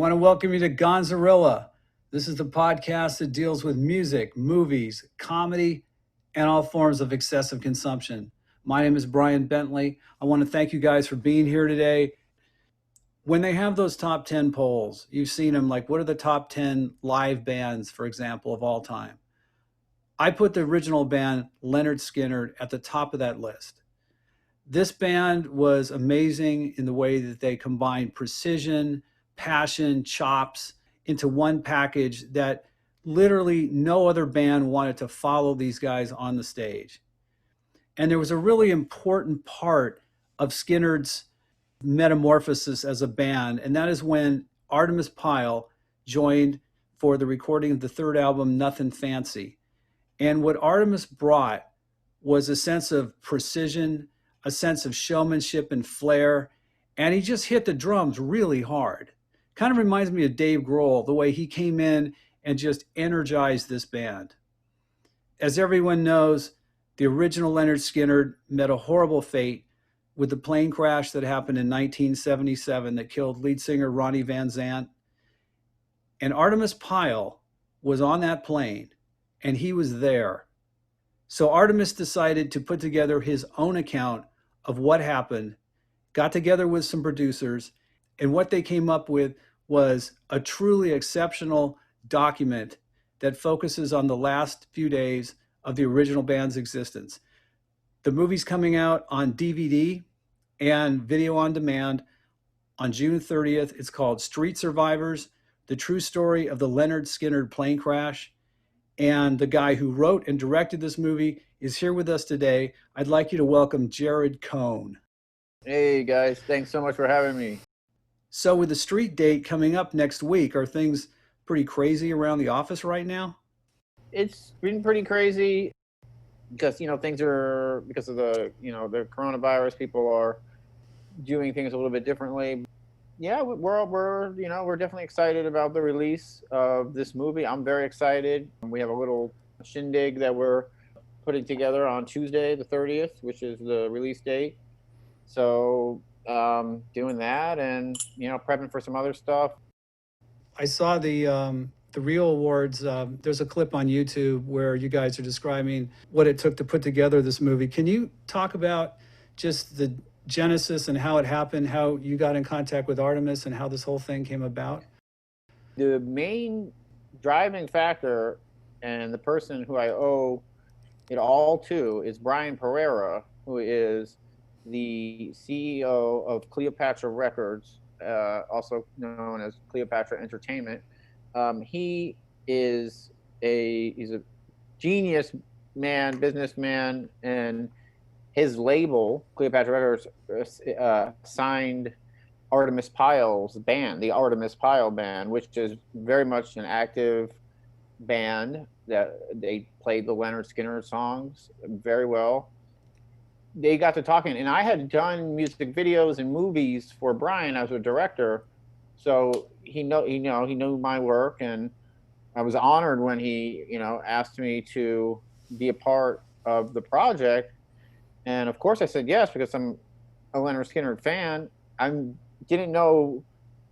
want to welcome you to Gonzarilla. This is the podcast that deals with music, movies, comedy, and all forms of excessive consumption. My name is Brian Bentley. I want to thank you guys for being here today. When they have those top 10 polls, you've seen them, like what are the top 10 live bands, for example, of all time? I put the original band Lynyrd Skynyrd at the top of that list. This band was amazing in the way that they combined precision, passion, chops into one package that literally no other band wanted to follow these guys on the stage. And there was a really important part of Skynyrd's metamorphosis as a band, and that is when Artimus Pyle joined for the recording of the third album, Nothing Fancy. And what Artemis brought was a sense of precision, a sense of showmanship and flair, and he just hit the drums really hard. Kind of reminds me of Dave Grohl, the way he came in and just energized this band. As everyone knows, the original Lynyrd Skynyrd met a horrible fate with the plane crash that happened in 1977 that killed lead singer Ronnie Van Zant. And Artimus Pyle was on that plane, and he was there. So Artemis decided to put together his own account of what happened, got together with some producers, and what they came up with was a truly exceptional document that focuses on the last few days of the original band's existence. The movie's coming out on DVD and video on demand on June 30th. It's called Street Survivors, the true story of the Lynyrd Skynyrd plane crash. And the guy who wrote and directed this movie is here with us today. I'd like you to welcome Jared Cohn. Hey guys, thanks so much for having me. So with the street date coming up next week, are things pretty crazy around the office right now? It's been pretty crazy because, things are, because of the coronavirus, people are doing things a little bit differently. Yeah, we're definitely excited about the release of this movie. I'm very excited. We have a little shindig that we're putting together on Tuesday, the 30th, which is the release date. So doing that and, prepping for some other stuff. I saw the Real Awards. There's a clip on YouTube where you guys are describing what it took to put together this movie. Can you talk about just the genesis and how it happened, how you got in contact with Artemis and how this whole thing came about? The main driving factor and the person who I owe it all to is Brian Pereira, who is the CEO of Cleopatra Records, also known as Cleopatra Entertainment. He's a genius man, businessman, and his label, Cleopatra Records, signed Artimus Pyle's band, the Artemis Pyle Band, which is very much an active band that they played the Lynyrd Skynyrd songs very well. They got to talking, and I had done music videos and movies for Brian as a director, so he knew my work, and I was honored when he asked me to be a part of the project. And of course I said yes, because I'm a Lynyrd Skynyrd fan. I didn't know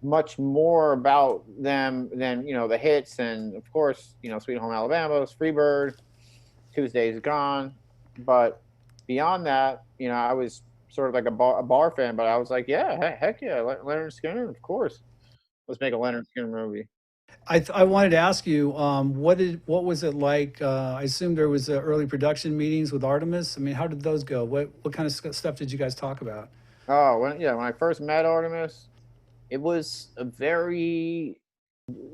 much more about them than, the hits. And of course, Sweet Home Alabama, Freebird, Tuesday's Gone. But beyond that, I was sort of like a bar fan, but I was like, yeah, heck yeah, Lynyrd Skynyrd, of course. Let's make a Lynyrd Skynyrd movie. I wanted to ask you, what was it like? I assume there was early production meetings with Artemis. I mean, how did those go? What kind of stuff did you guys talk about? Oh, when I first met Artemis, it was a very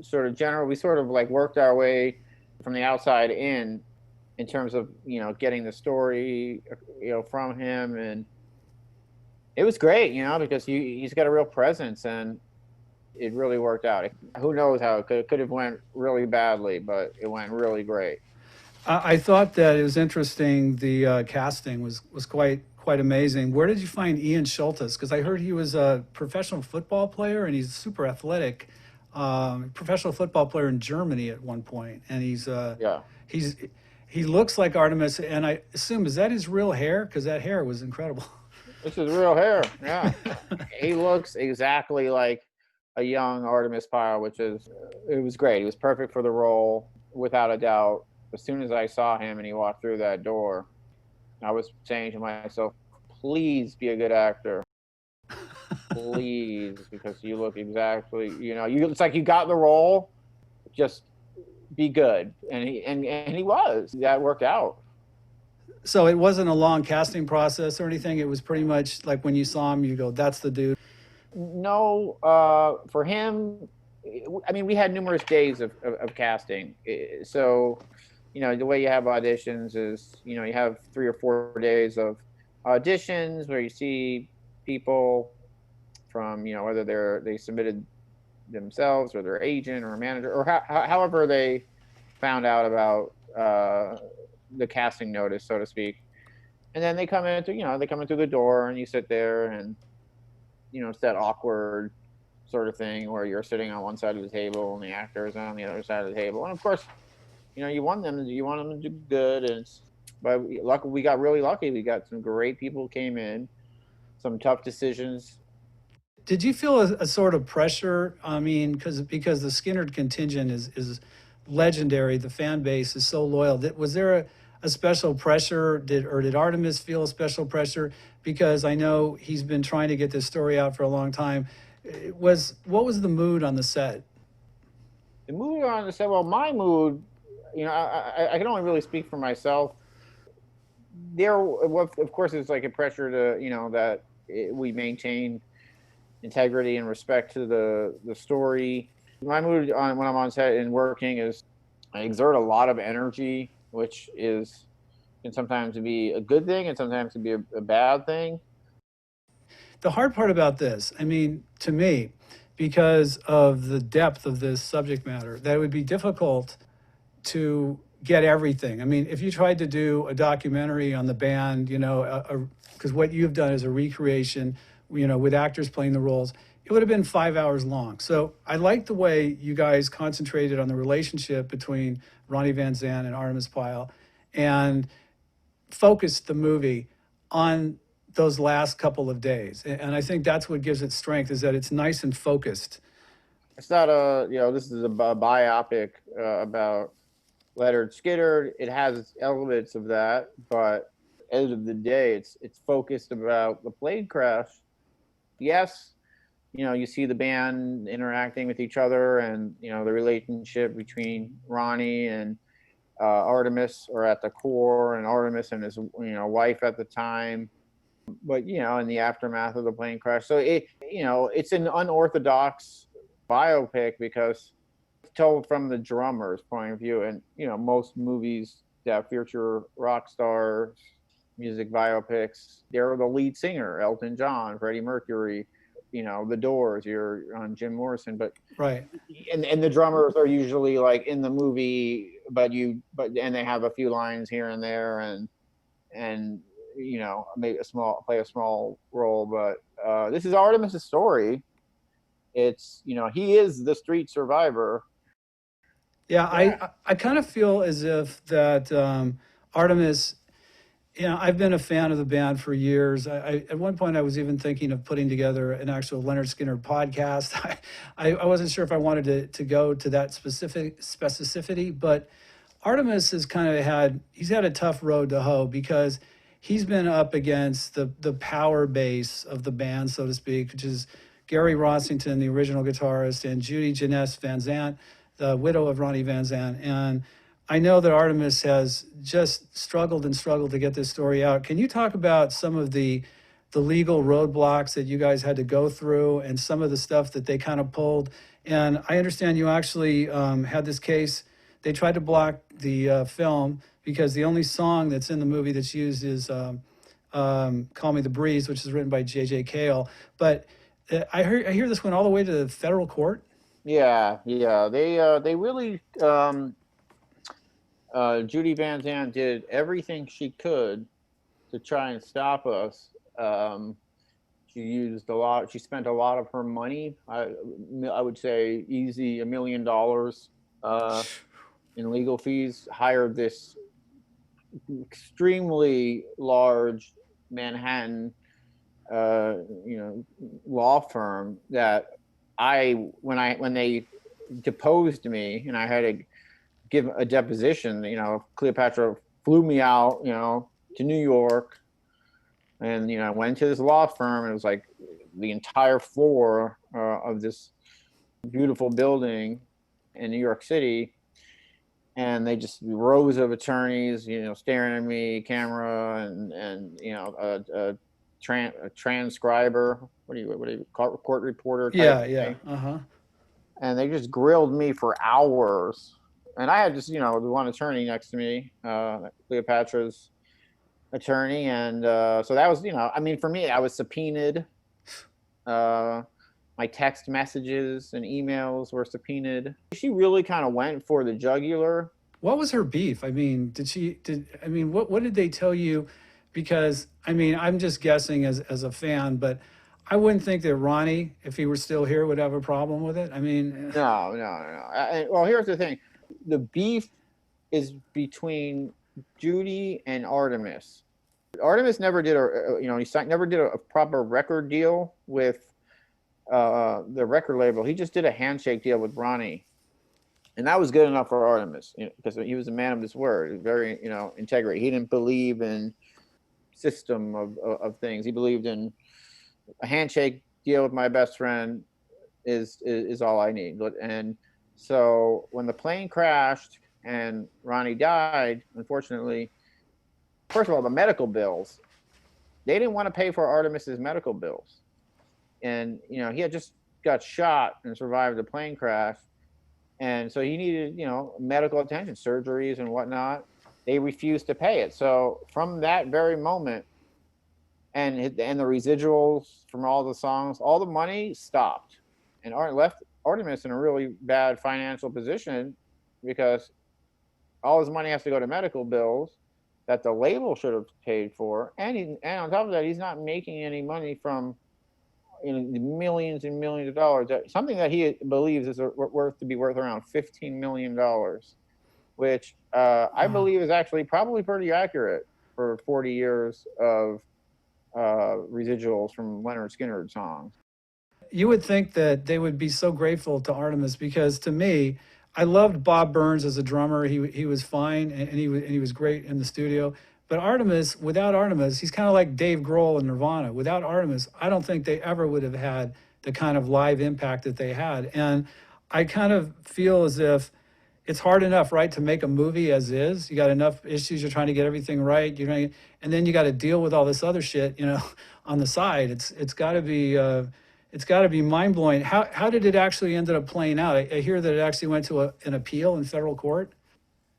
sort of general. We sort of like worked our way from the outside in terms of getting the story from him, and it was great, because he's got a real presence, and it really worked out. Who knows how it could have went really badly, but it went really great. I thought that it was interesting. The casting was quite amazing. Where did you find Ian Schultes? Because I heard he was a professional football player, and he's super athletic. Professional football player in Germany at one point, and he looks like Artemis. And I assume, is that his real hair? Because that hair was incredible. This is real hair. Yeah, he looks exactly like a young Artemis Pyle, it was great. He was perfect for the role, without a doubt. As soon as I saw him and he walked through that door, I was saying to myself, please be a good actor. Please, because you look exactly, it's like you got the role, just be good. And he was. That worked out. So it wasn't a long casting process or anything. It was pretty much like when you saw him, you go, "That's the dude." No, for him, I mean, we had numerous days of casting. So, the way you have auditions is, you have 3 or 4 days of auditions where you see people from, whether they submitted themselves or their agent or a manager, or however they found out about the casting notice, so to speak. And then they come in through the door, and you sit there, and it's that awkward sort of thing where you're sitting on one side of the table and the actor is on the other side of the table. And of course, you want them to do good. But we got really lucky. We got some great people came in, some tough decisions. Did you feel a sort of pressure? I mean, because the Skynyrd contingent is legendary. The fan base is so loyal. Was there a special pressure? Did Artemis feel a special pressure? Because I know he's been trying to get this story out for a long time. What was the mood on the set? The mood on the set. Well, my mood, I can only really speak for myself. There, of course, it's like a pressure to that we maintain integrity and respect to the story. My mood when I'm on set and working is I exert a lot of energy, which can sometimes be a good thing and sometimes can be a bad thing. The hard part about this, I mean, to me, because of the depth of this subject matter, that it would be difficult to get everything. I mean, if you tried to do a documentary on the band, because what you've done is a recreation, with actors playing the roles, it would have been 5 hours long. So I like the way you guys concentrated on the relationship between Ronnie Van Zant and Artemis Pyle and focused the movie on those last couple of days. And I think that's what gives it strength, is that it's nice and focused. It's not this is a biopic about Lynyrd Skynyrd. It has elements of that, but at the end of the day, it's focused about the plane crash. Yes, you see the band interacting with each other, and the relationship between Ronnie and Artemis are at the core, and Artemis and his wife at the time. But in the aftermath of the plane crash, so it's an unorthodox biopic because it's told from the drummer's point of view, and most movies that feature rock stars, music biopics, they're the lead singer, Elton John, Freddie Mercury, the Doors, you're on Jim Morrison, but right. And the drummers are usually like in the movie, but they have a few lines here and there, and maybe play a small role. But this is Artemis' story. It's he is the street survivor. Yeah. I kind of feel as if that Artemis, I've been a fan of the band for years. At one point, I was even thinking of putting together an actual Lynyrd Skynyrd podcast. I wasn't sure if I wanted to go to that specificity, but Artemis has he's had a tough road to hoe because he's been up against the power base of the band, so to speak, which is Gary Rossington, the original guitarist, and Judy Jeunesse Van Zant, the widow of Ronnie Van Zant. And I know that Artemis has just struggled to get this story out. Can you talk about some of the legal roadblocks that you guys had to go through and some of the stuff that they kind of pulled? And I understand you actually had this case. They tried to block the film because the only song that's in the movie that's used is Call Me the Breeze, which is written by J.J. Cale. But I hear this went all the way to the federal court. Yeah. They really Judy Van Zant did everything she could to try and stop us. She spent a lot of her money. I would say easy $1 million in legal fees. Hired this extremely large Manhattan law firm that when they deposed me and I had to give a deposition, Cleopatra flew me out, to New York, and I went to this law firm. It was like the entire floor of this beautiful building in New York City, and they just rows of attorneys, staring at me, camera, and a transcriber. What do you call it? Court reporter type Yeah. thing. And they just grilled me for hours. And I had just the one attorney next to me, Cleopatra's attorney, and so that was for me, I was subpoenaed. My text messages and emails were subpoenaed. She really kind of went for the jugular. What was her beef? What did they tell you? Because I'm just guessing as a fan, but I wouldn't think that Ronnie, if he were still here, would have a problem with it. No. Well, here's the thing: the beef is between Judy and Artemis. Artemis never did never did a proper record deal with the record label. He just did a handshake deal with Ronnie, and that was good enough for Artemis, because he was a man of his word, very integrity. He didn't believe in system of things. He believed in a handshake deal with my best friend is all I need. And so when the plane crashed and Ronnie died, unfortunately, first of all, the medical bills, they didn't want to pay for Artemis's medical bills. And, he had just got shot and survived the plane crash. And so he needed, medical attention, surgeries and whatnot. They refused to pay it. So from that very moment, and the residuals from all the songs, all the money stopped, and left Artemis in a really bad financial position, because all his money has to go to medical bills that the label should have paid for, and on top of that, he's not making any money from millions and millions of dollars. Something that he believes is worth around $15 million, which I believe is actually probably pretty accurate for 40 years of residuals from Lynyrd Skynyrd songs. You would think that they would be so grateful to Artemis, because to me, I loved Bob Burns as a drummer. He was fine, and he was great in the studio. But Artemis, without Artemis, he's kind of like Dave Grohl in Nirvana. Without Artemis, I don't think they ever would have had the kind of live impact that they had. And I kind of feel as if it's hard enough, right, to make a movie as is. You got enough issues. You're trying to get everything right. And then you got to deal with all this other shit, on the side. It's got to be. It's got to be mind blowing. How did it actually ended up playing out? I hear that it actually went to an appeal in federal court.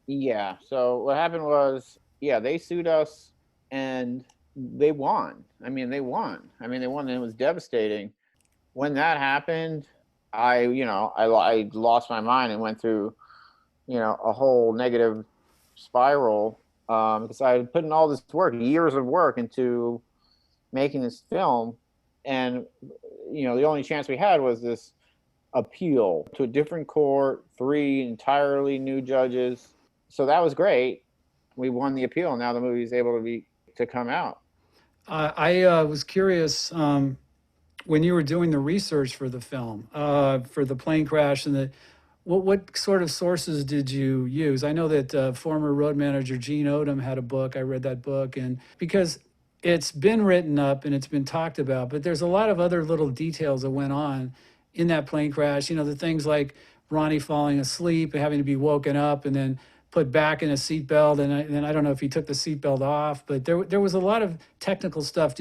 Yeah. So what happened was, they sued us and they won. They won. They won, and it was devastating. When that happened, I lost my mind and went through, a whole negative spiral, because I had put in all this work, years of work, into making this film, and the only chance we had was this appeal to a different court, 3 entirely new judges. So that was great. We won the appeal. Now the movie is able to come out. I was curious, when you were doing the research for the film, for the plane crash, and what sort of sources did you use? I know that former road manager Gene Odom had a book. I read that book, and because it's been written up and it's been talked about, but there's a lot of other little details that went on in that plane crash. The things like Ronnie falling asleep and having to be woken up and then put back in a seatbelt, and then I don't know if he took the seatbelt off, but there was a lot of technical stuff.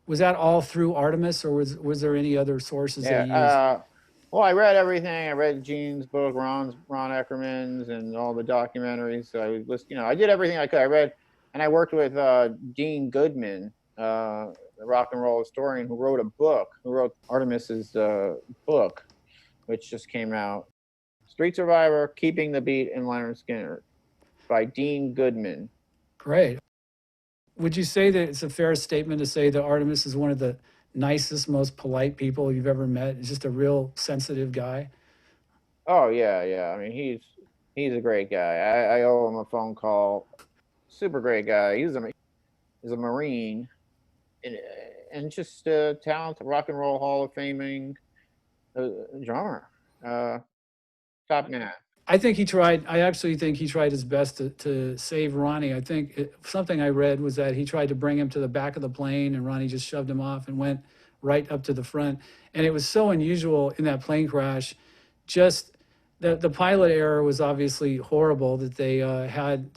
Was that all through Artemis, or was there any other sources that you used? Well, I read everything. I read Gene's book, Ron Eckerman's, and all the documentaries. So I did everything I could. I read, and I worked with Dean Goodman, the rock and roll historian, who wrote Artemis's book, which just came out. Street Survivor, Keeping the Beat in Lynyrd Skynyrd, by Dean Goodman. Great. Would you say that it's a fair statement to say that Artemis is one of the nicest, most polite people you've ever met? He's just a real sensitive guy. Oh yeah. He's a great guy. I owe him a phone call. Super great guy. He's a Marine, and just talented, rock and roll Hall of Faming. drummer, top man. I actually think he tried his best to save Ronnie. I think something I read was that he tried to bring him to the back of the plane and Ronnie just shoved him off and went right up to the front. And it was so unusual in that plane crash. Just the pilot error was obviously horrible that they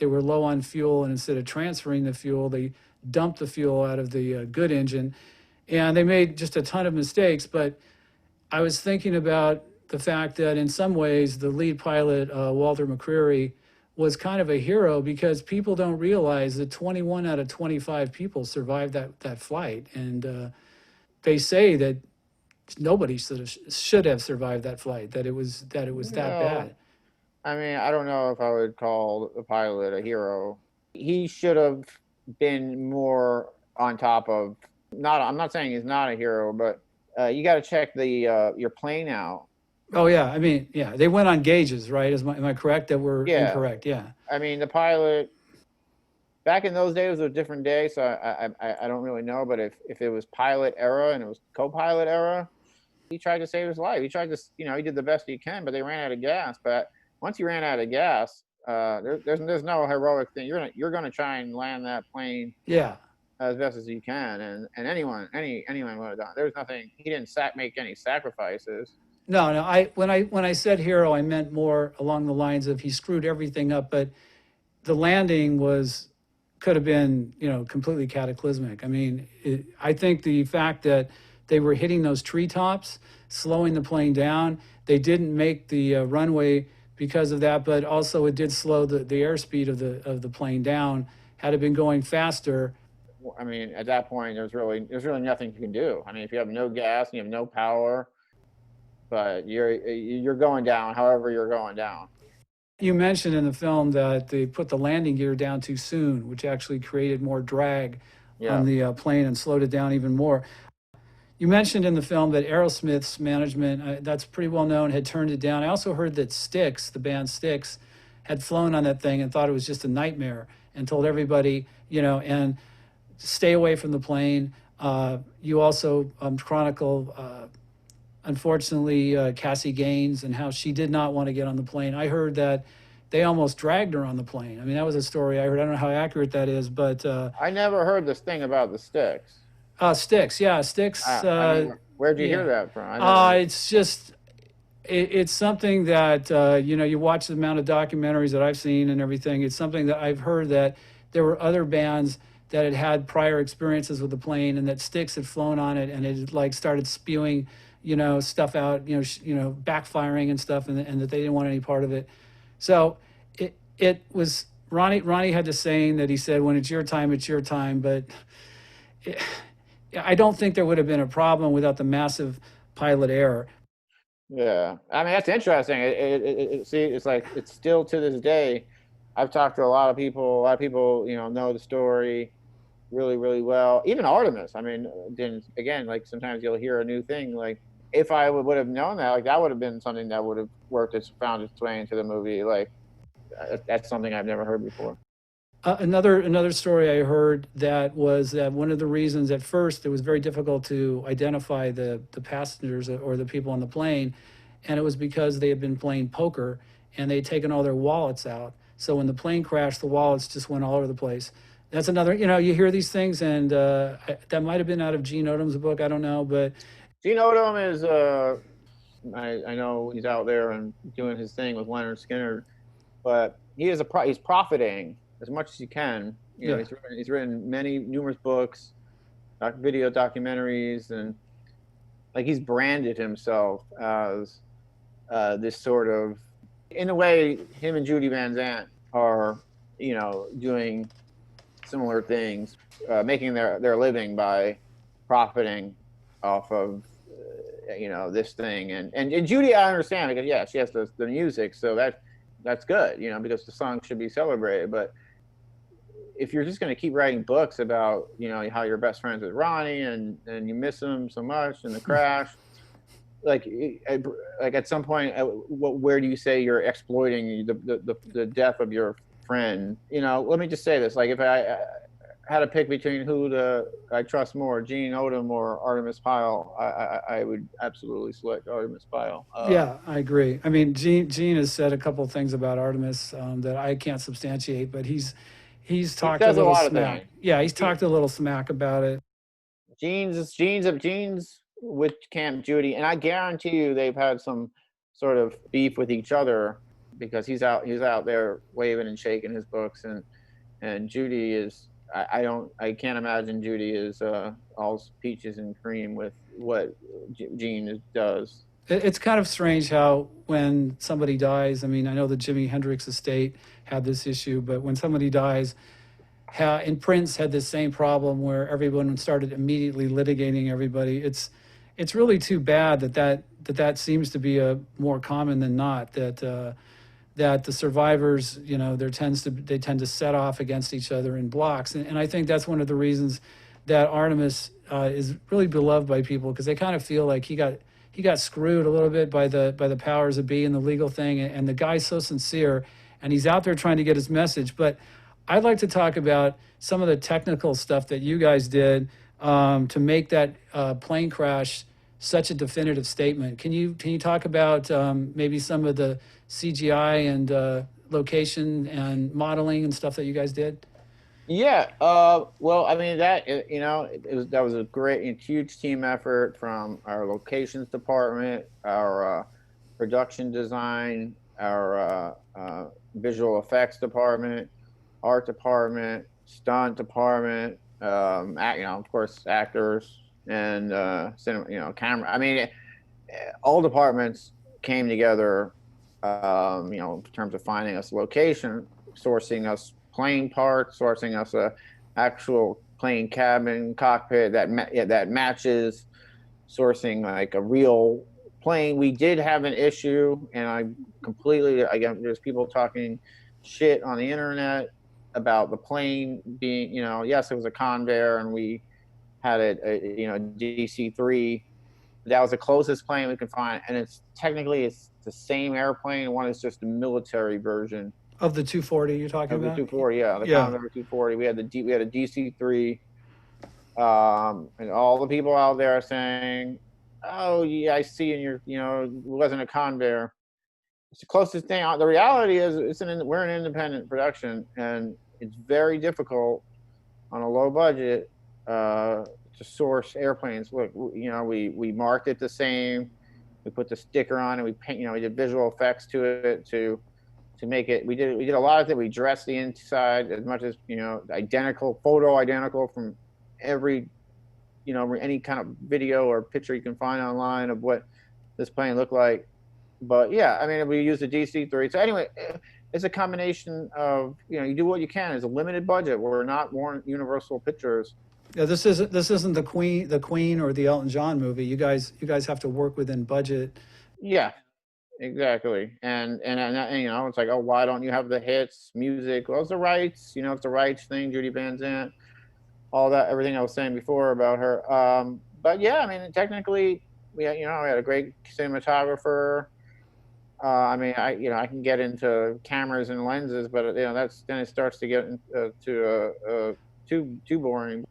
were low on fuel, and instead of transferring the fuel, they dumped the fuel out of the good engine. And they made just a ton of mistakes. But I was thinking about the fact that in some ways the lead pilot, Walter McCreary, was kind of a hero because people don't realize that 21 out of 25 people survived that flight. And they say that nobody should have survived that flight, that it was that No, bad. I mean, I don't know if I would call the pilot a hero. He should have been more on top of. Not, I'm not saying he's not a hero, but you got to check the your plane out. Oh yeah, I mean, yeah, they went on gauges, right? Am I correct that we're Yeah, incorrect? Yeah. I mean the pilot back in those days was a different day, so I don't really know. But if it was pilot era and it was co-pilot era, he tried to save his life. He tried to, he did the best he can, but they ran out of gas. But once he ran out of gas, there's no heroic thing. You're gonna try and land that plane Yeah. as best as you can, and anyone would have done. There's nothing. He didn't make any sacrifices. No, no. When I said hero, I meant more along the lines of he screwed everything up, but the landing could have been, completely cataclysmic. I mean, I think the fact that they were hitting those treetops, slowing the plane down, they didn't make the runway because of that, but also it did slow the airspeed of the plane down. Had it been going faster, I mean, at that point, there's really nothing you can do. I mean, if you have no gas and you have no power, but you're going down. However, you're going down. you mentioned in the film that they put the landing gear down too soon, which actually created more drag on Yeah, the plane and slowed it down even more. You mentioned in the film that Aerosmith's management, that's pretty well known, had turned it down. I also heard that Styx, the band Styx, had flown on that thing and thought it was just a nightmare and told everybody, and stay away from the plane. You also chronicle, unfortunately, Cassie Gaines and how she did not want to get on the plane. I heard that they almost dragged her on the plane. I mean, that was a story I heard. I don't know how accurate that is, but I never heard this thing about the sticks. Styx, yeah, Styx, I mean, where'd you hear yeah. that from? I never. It's just it's something that you watch the amount of documentaries that I've seen and everything. It's something that I've heard that there were other bands that had prior experiences with the plane, and that Styx had flown on it, and it like started spewing, stuff out, backfiring and stuff, and that they didn't want any part of it. So it was Ronnie had this saying that he said, "When it's your time, it's your time," but. It, I don't think there would have been a problem without the massive pilot error. Yeah, I mean that's interesting. See, it's like it's still to this day. I've talked to a lot of people. A lot of people, know the story really, really well. Even Artemis. I mean, then again, like sometimes you'll hear a new thing. Like if I would have known that, like that would have been something that would have found its way into the movie. Like that's something I've never heard before. Another story I heard that was that one of the reasons at first it was very difficult to identify the passengers or the people on the plane, and it was because they had been playing poker and they had taken all their wallets out. So when the plane crashed, the wallets just went all over the place. That's another, you hear these things, and that might have been out of Gene Odom's book. I don't know, but Gene Odom is I know he's out there and doing his thing with Lynyrd Skynyrd, but he's profiting as much as he can. yeah. He's written numerous books, video documentaries, and like he's branded himself as this sort of, in a way, him and Judy Van Zandt are, doing similar things, making their living by profiting off of this thing. And Judy, I understand, because yeah, she has the music, so that's good, because the song should be celebrated. But if you're just going to keep writing books about how you're best friends with Ronnie and you miss him so much and the crash, like at some point, where do you say you're exploiting the death of your friend? Let me just say this: like had to pick between I trust more, Gene Odom or Artemis Pyle, I would absolutely select Artemis Pyle. Yeah, I agree. I mean, Gene has said a couple of things about Artemis that I can't substantiate, but he's he talked a says a little lot of smack. things. Yeah, he's talked a little smack about it. Gene's with Camp Judy, and I guarantee you they've had some sort of beef with each other because he's out there waving and shaking his books, and Judy is I can't imagine Judy is all peaches and cream with what Gene does. It's kind of strange how when somebody dies, I mean, I know the Jimi Hendrix estate had this issue, but when somebody dies, and Prince had the same problem where everyone started immediately litigating everybody. It's really too bad that seems to be a more common than not, that the survivors, they tend to set off against each other in blocks, and I think that's one of the reasons that Artemis is really beloved by people, because they kind of feel like he got screwed a little bit by the powers that be in the legal thing, and the guy's so sincere, and he's out there trying to get his message. But I'd like to talk about some of the technical stuff that you guys did to make that plane crash such a definitive statement. Can you talk about maybe some of the CGI and location and modeling and stuff that you guys did? Yeah, well, I mean that that was a great and huge team effort from our locations department, our production design, our visual effects department, art department, stunt department, of course, actors and cinema, camera. I mean, all departments came together, in terms of finding us a location, sourcing us plane parts, sourcing us a actual plane cabin cockpit that matches, sourcing like a real plane. We did have an issue, and there's people talking shit on the internet about the plane being, yes, it was a Convair, and we had a DC-3. That was the closest plane we could find, and it's the same airplane. One is just the military version of the 240 you're talking about. The 240, yeah, the Convair 240. We had a DC-3, and all the people out there are saying, "Oh yeah, I see in your, it wasn't a Convair." It's the closest thing. The reality is, we're an independent production, and it's very difficult on a low budget to source airplanes. Look, we marked it the same. We put the sticker on it. We paint. We did visual effects to it to make it. We did a lot of things. We dressed the inside as much as identical from every any kind of video or picture you can find online of what this plane looked like. But yeah, I mean, we used a DC-3. So anyway, it's a combination of you do what you can. It's a limited budget. We're not Universal Pictures. Yeah, this isn't the Queen or the Elton John movie. You guys have to work within budget. Yeah, exactly. And it's like, oh, why don't you have the hits, music? Well, it's the rights. It's the rights thing. Judy Van Zandt, all that, everything I was saying before about her. But yeah, I mean, technically, we had a great cinematographer. I mean, I can get into cameras and lenses, but then it starts to get too boring.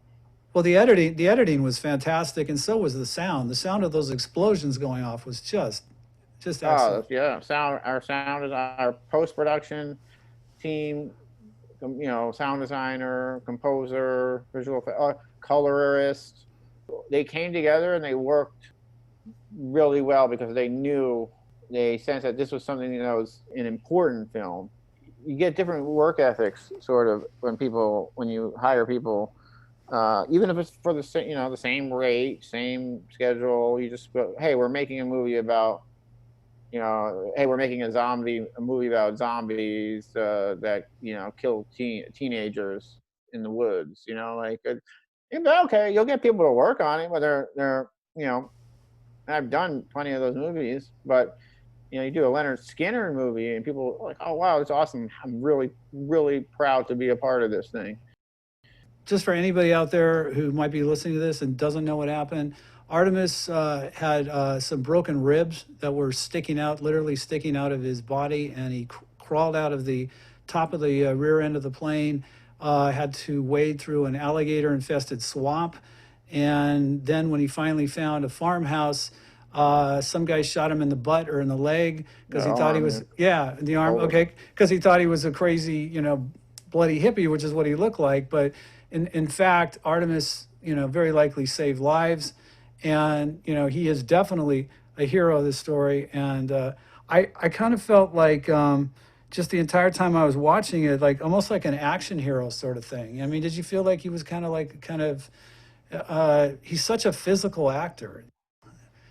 Well, the editing was fantastic, and so was the sound. The sound of those explosions going off was just excellent. Yeah, our post-production team, sound designer, composer, visual colorist, they came together and they worked really well because they sensed that this was something that was an important film. You get different work ethics sort of when you hire people. Even if it's for the same rate, same schedule, you just go, hey, we're making a movie about, hey, we're making a movie about zombies that kill teenagers in the woods. Okay, you'll get people to work on it, whether they're I've done plenty of those movies, but you do a Lynyrd Skynyrd movie and people are like, oh wow, that's awesome. I'm really, really proud to be a part of this thing. Just for anybody out there who might be listening to this and doesn't know what happened, Artemis had some broken ribs that were literally sticking out of his body, and he crawled out of the top of the rear end of the plane. had to wade through an alligator-infested swamp. And then when he finally found a farmhouse, some guy shot him in the butt or in the leg because he thought he was, in the arm, okay, because he thought he was a crazy, bloody hippie, which is what he looked like. But in fact, Artemis, very likely saved lives. And, he is definitely a hero of this story. And I kind of felt like just the entire time I was watching it, like almost like an action hero sort of thing. I mean, did you feel like he was he's such a physical actor?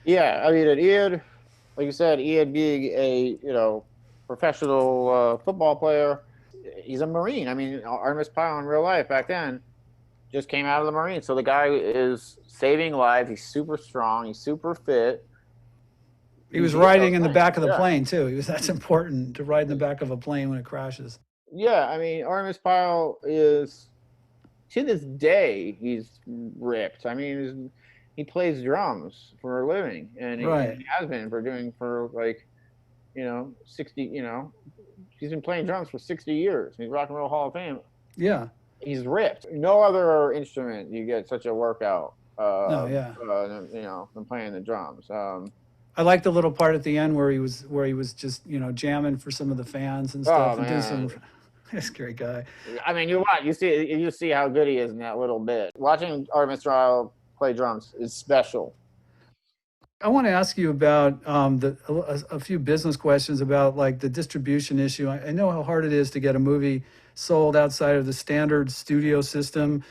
Yeah, I mean, Lynyrd, like you said, Lynyrd being a professional football player, he's a Marine. I mean, Artimus Pyle in real life back then just came out of the Marines, so the guy is saving lives. He's super strong. He's super fit. He was riding in the back of the plane too. That's important, to ride in the back of a plane when it crashes. Yeah, I mean, Artemis Pyle is, to this day, he's ripped. I mean, he plays drums for a living, and he has been for like, 60. He's been playing drums for 60 years. He's Rock and Roll Hall of Fame. Yeah, he's ripped. No other instrument you get such a workout. Than playing the drums. I like the little part at the end where he was just jamming for some of the fans and stuff. Oh, and This great guy. I mean, you see how good he is in that little bit. Watching Artemis Pyle play drums is special. I want to ask you about a few business questions about like the distribution issue. I know how hard it is to get a movie sold outside of the standard studio system.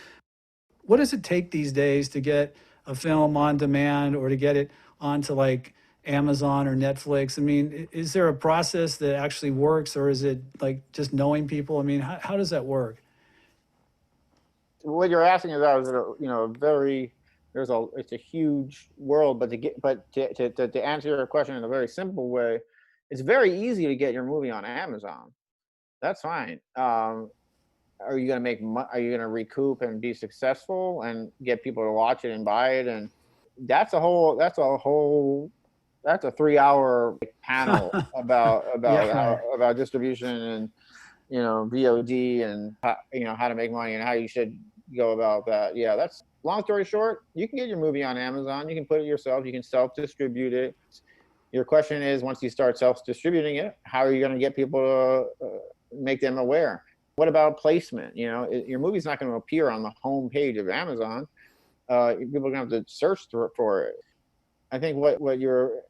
What does it take these days to get a film on demand or to get it onto like Amazon or Netflix? I mean, is there a process that actually works, or is it like just knowing people? I mean, how does that work? What you're asking about is it's a huge world, but to answer your question in a very simple way, it's very easy to get your movie on Amazon. That's fine. Are you going to recoup and be successful and get people to watch it and buy it? And that's a 3-hour panel about distribution and VOD and how to make money and how you should go about that. Yeah, that's long story short. You can get your movie on Amazon. You can put it yourself. You can self-distribute it. Your question is, once you start self-distributing it, how are you going to get people to make them aware? What about placement? Your movie's not going to appear on the home page of Amazon. People are going to have to search for it. I think what you're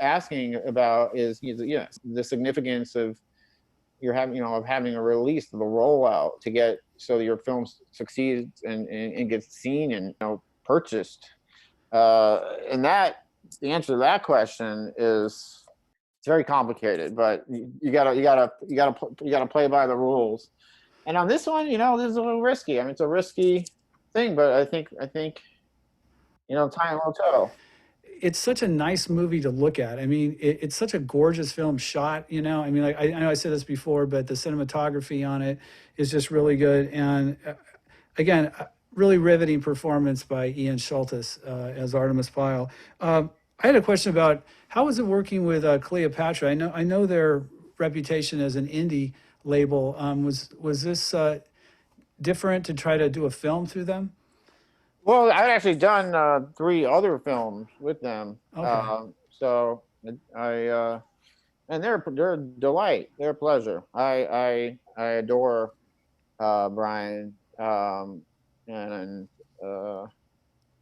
asking about is the significance of having a release, the rollout, to get so that your film succeeds and gets seen and purchased. And the answer to that question is, it's very complicated, but you gotta play by the rules. And on this one, this is a little risky. I mean, it's a risky thing, but I think time will tell. It's such a nice movie to look at. I mean, it's such a gorgeous film shot, I mean, like, I know I said this before, but the cinematography on it is just really good. And again, really riveting performance by Ian Schultes as Artemis Pyle. I had a question about how was it working with Cleopatra? I know their reputation as an indie label. Was this different to try to do a film through them? Well, I've actually done 3 other films with them. Okay. So and they're a delight. They're a pleasure. I adore Brian, and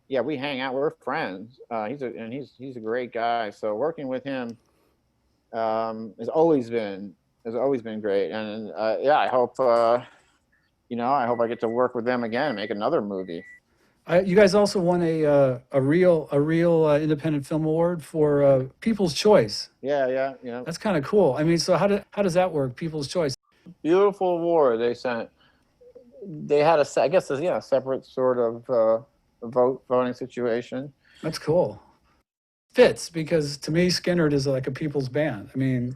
we hang out. We're friends. He's a great guy. So working with him has always been great. And I hope I hope I get to work with them again and make another movie. You guys also won a real independent film award for People's Choice. Yeah. That's kind of cool. I mean, so how does that work? People's Choice. Beautiful award they sent. They had a separate sort of voting situation. That's cool. Fits, because to me Skynyrd is like a people's band. I mean,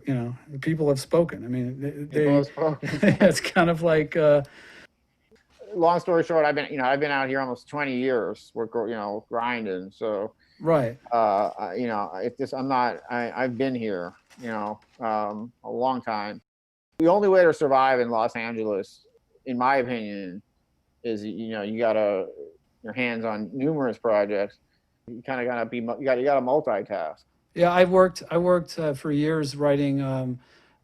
people have spoken. I mean, People have spoken. It's kind of like. Long story short, I've been out here almost 20 years. We're grinding. So right. I've been here a long time. The only way to survive in Los Angeles in my opinion, is, you know, you gotta, your hands on numerous projects. You kind of gotta be, you gotta multitask. Yeah, I worked for years writing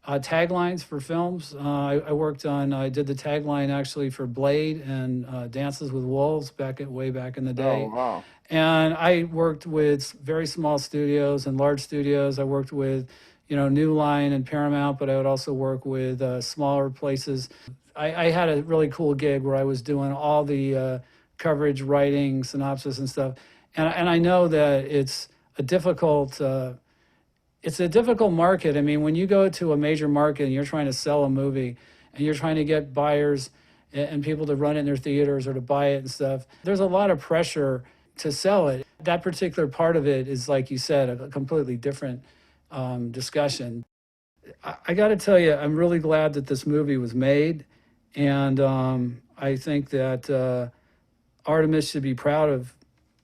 taglines for films. I worked on, I did the tagline actually for Blade and Dances with Wolves way back in the Oh, day. wow. And I worked with very small studios and large studios. I worked with, New Line and Paramount, but I would also work with smaller places. I had a really cool gig where I was doing all the coverage, writing, synopsis, and stuff. And I know that a difficult, it's a difficult market. I mean, when you go to a major market and you're trying to sell a movie and you're trying to get buyers and people to run it in their theaters or to buy it and stuff, there's a lot of pressure to sell it. That particular part of it is, like you said, a completely different discussion. I got to tell you, I'm really glad that this movie was made. And I think that Artemis should be proud of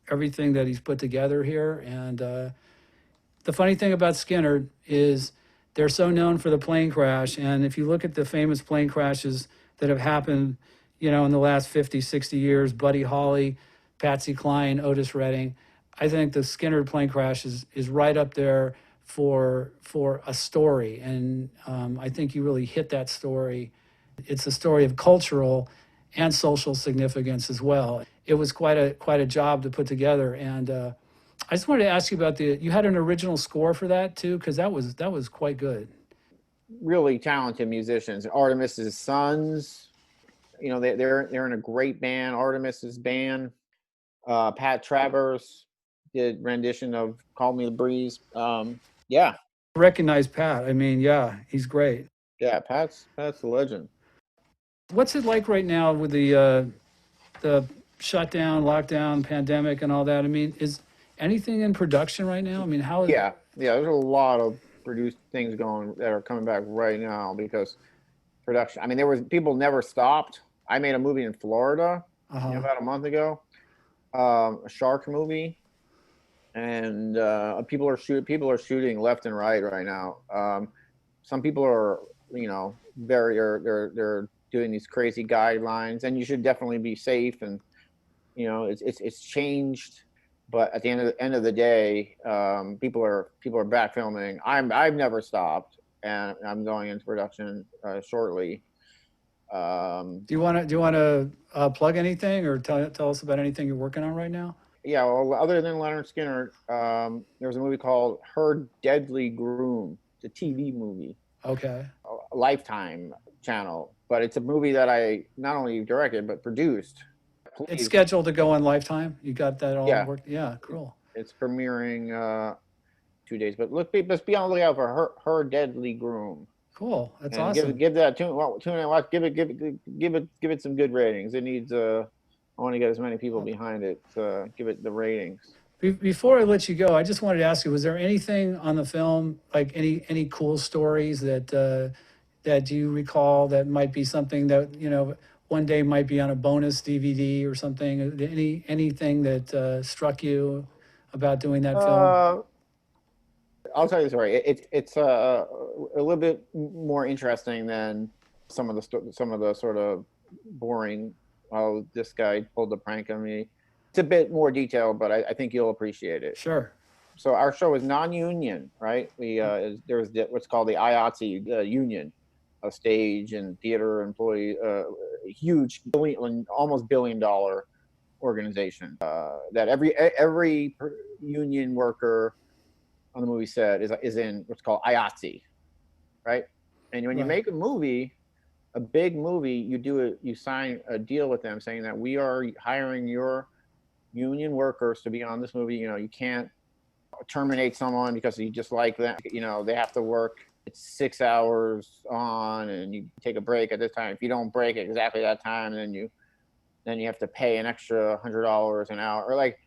everything that he's put together here. And the funny thing about Skynyrd is they're so known for the plane crash. And if you look at the famous plane crashes that have happened, in the last 50, 60 years, Buddy Holly, Patsy Cline, Otis Redding, I think the Skynyrd plane crash is right up there for a story. And I think you really hit that story. It's a story of cultural and social significance as well. It was quite a job to put together. And I just wanted to ask you about you had an original score for that too, because that was quite good. Really talented musicians. Artemis's sons, you know, they're in a great band. Artemis's band. Pat Travers did rendition of "Call Me the Breeze." Yeah, I recognize Pat. I mean, yeah, he's great. yeah, Pat's a legend. What's it like right now with the shutdown, lockdown, pandemic, and all that? I mean, is anything in production right now? I mean, how is? Yeah, yeah. There's a lot of produced things going that are coming back right now because production. I mean, there was people never stopped. I made a movie in Florida Uh-huh. about a month ago, a shark movie, and people are shooting left and right now. Some people are, you know, they're doing these crazy guidelines, and you should definitely be safe. And you know, it's changed, but at the end of the day, people are back filming. I've never stopped, and I'm going into production shortly. Do you want to plug anything or tell us about anything you're working on right now? Yeah, well, other than Lynyrd Skynyrd, there was a movie called Her Deadly Groom. It's a TV movie, Okay. a Lifetime channel, but it's a movie that I not only directed but produced. It's Please, scheduled to go on Lifetime. You got that all yeah, worked? Yeah, cool. it's premiering 2 days, but just be on the lookout for Her Deadly Groom, Cool. That's and awesome. give that tune and watch. Give it some good ratings. It needs I want to get as many people behind it to give it the ratings. Before I let you go, I just wanted to ask you: was there anything on the film, like any cool stories that you recall that might be something that one day might be on a bonus DVD or something? Anything that struck you about doing that film? Uh, I'll tell you the story. It's a little bit more interesting than some of the sort of boring. Oh, this guy pulled a prank on me. It's a bit more detailed, but I think you'll appreciate it. Sure. So our show is non-union, right? There's what's called the IATSE union, a stage and theater employee, huge almost $1 billion organization that every union worker on the movie set is in what's called IATSE, right? And when you Right. make a big movie, you sign a deal with them saying that we are hiring your union workers to be on this movie. You know, you can't terminate someone because you just like them. You know, they have to work. It's 6 hours on, and you take a break at this time. If you don't break at exactly that time, then you have to pay an extra $100 an hour. Or like,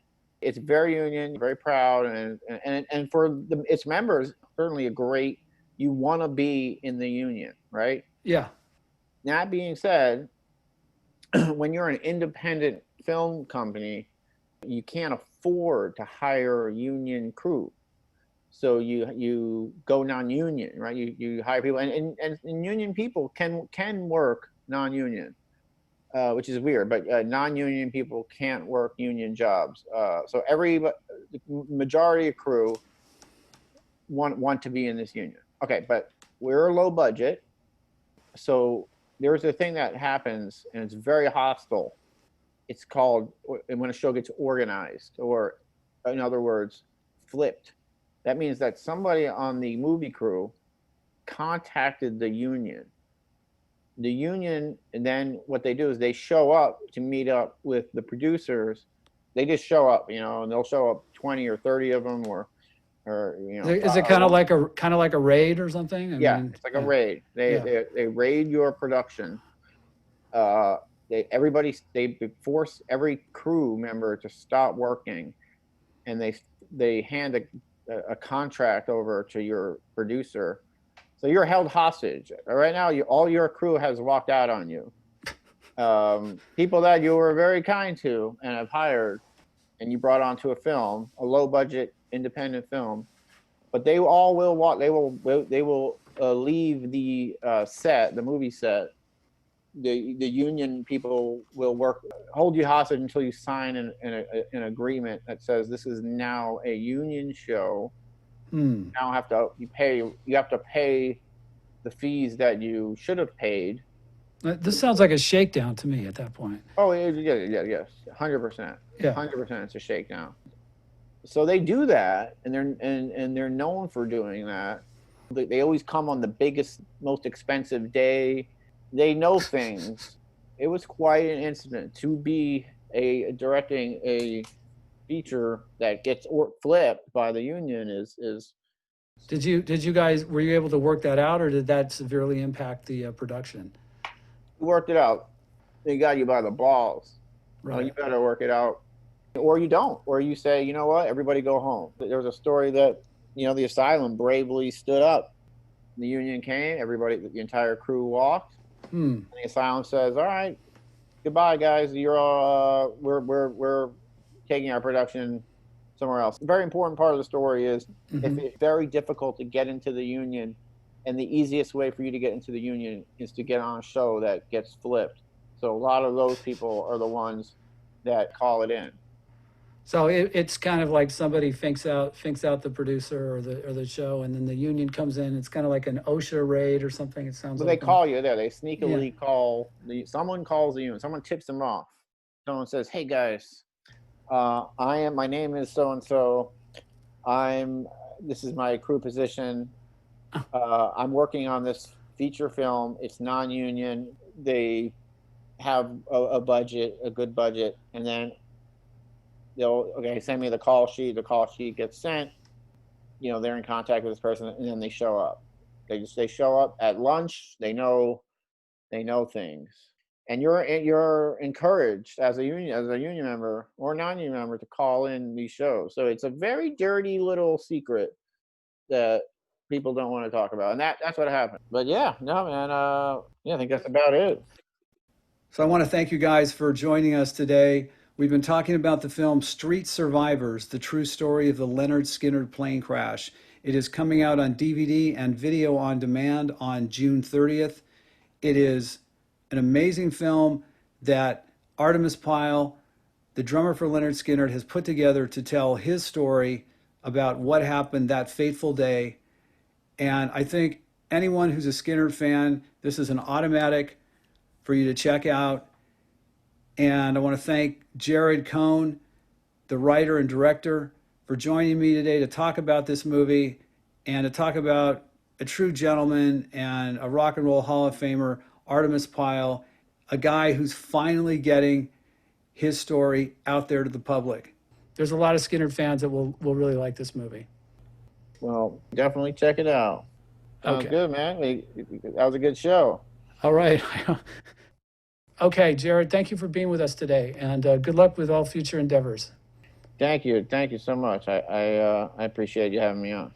it's very union, very proud, and for its members, certainly a great. You want to be in the union, right? Yeah. That being said, when you're an independent film company, you can't afford to hire a union crew. So you go non-union, right? You hire people, and union people can work non-union. which is weird, but non-union people can't work union jobs. So majority of crew want to be in this union. Okay, but we're low budget. So there's a thing that happens, and it's very hostile. It's called, when a show gets organized, or in other words, flipped. That means that somebody on the movie crew contacted the union. The union, and then what they do is they show up to meet up with the producers. They just show up, and they'll show up 20 or 30 of them, or Is it kind of like a raid or something? I mean, it's like a raid. They raid your production. They force every crew member to stop working, and they hand a contract over to your producer. So you're held hostage right now. All your crew has walked out on you. People that you were very kind to and have hired, and you brought onto a film, a low budget independent film, but they all will walk. They will leave the set, the movie set. The union people will hold you hostage until you sign an agreement that says this is now a union show. Now you have to pay the fees that you should have paid. This sounds like a shakedown to me at that point. Oh yes, 100%. Yeah, 100%. It's a shakedown. So they do that, and they're known for doing that. They always come on the biggest, most expensive day. They know things. It was quite an incident to be directing a feature that gets flipped by the union. Did you guys, were you able to work that out, or did that severely impact the production? We worked it out. They got you by the balls. Right. You better work it out, or you don't, or you say, you know what, everybody go home. There was a story that the asylum bravely stood up. The union came. The entire crew walked. And the asylum says, "All right, goodbye, guys. You're all we're taking our production somewhere else." A very important part of the story is it's very difficult to get into the union, and the easiest way for you to get into the union is to get on a show that gets flipped. So a lot of those people are the ones that call it in. So it's kind of like somebody finks out the producer or the show, and then the union comes in. It's kind of like an OSHA raid or something. It sounds. But like they call you there. They sneakily call someone calls the union. Someone tips them off. Someone says, "Hey guys, my name is so and so. This is my crew position. I'm working on this feature film. It's non-union. They have a budget, a good budget, and then they'll send me the call sheet. The call sheet gets sent. They're in contact with this person, and then they show up. They show up at lunch. They know things, and you're encouraged as a union member or non-union member to call in these shows. So it's a very dirty little secret that people don't want to talk about, and that's what happened. But yeah, no man, I think that's about it. So I want to thank you guys for joining us today. We've been talking about the film Street Survivors, the true story of the Lynyrd Skynyrd plane crash. It is coming out on DVD and video on demand on June 30th. It is an amazing film that Artimus Pyle, the drummer for Lynyrd Skynyrd, has put together to tell his story about what happened that fateful day. And I think anyone who's a Skynyrd fan, this is an automatic for you to check out. And I want to thank Jared Cohn, the writer and director, for joining me today to talk about this movie and to talk about a true gentleman and a rock and roll Hall of Famer, Artimus Pyle, a guy who's finally getting his story out there to the public. There's a lot of Skynyrd fans that will really like this movie. Well, definitely check it out. Sounds good, man. That was a good show. All right. Okay, Jared, thank you for being with us today, and good luck with all future endeavors. Thank you so much. I appreciate you having me on.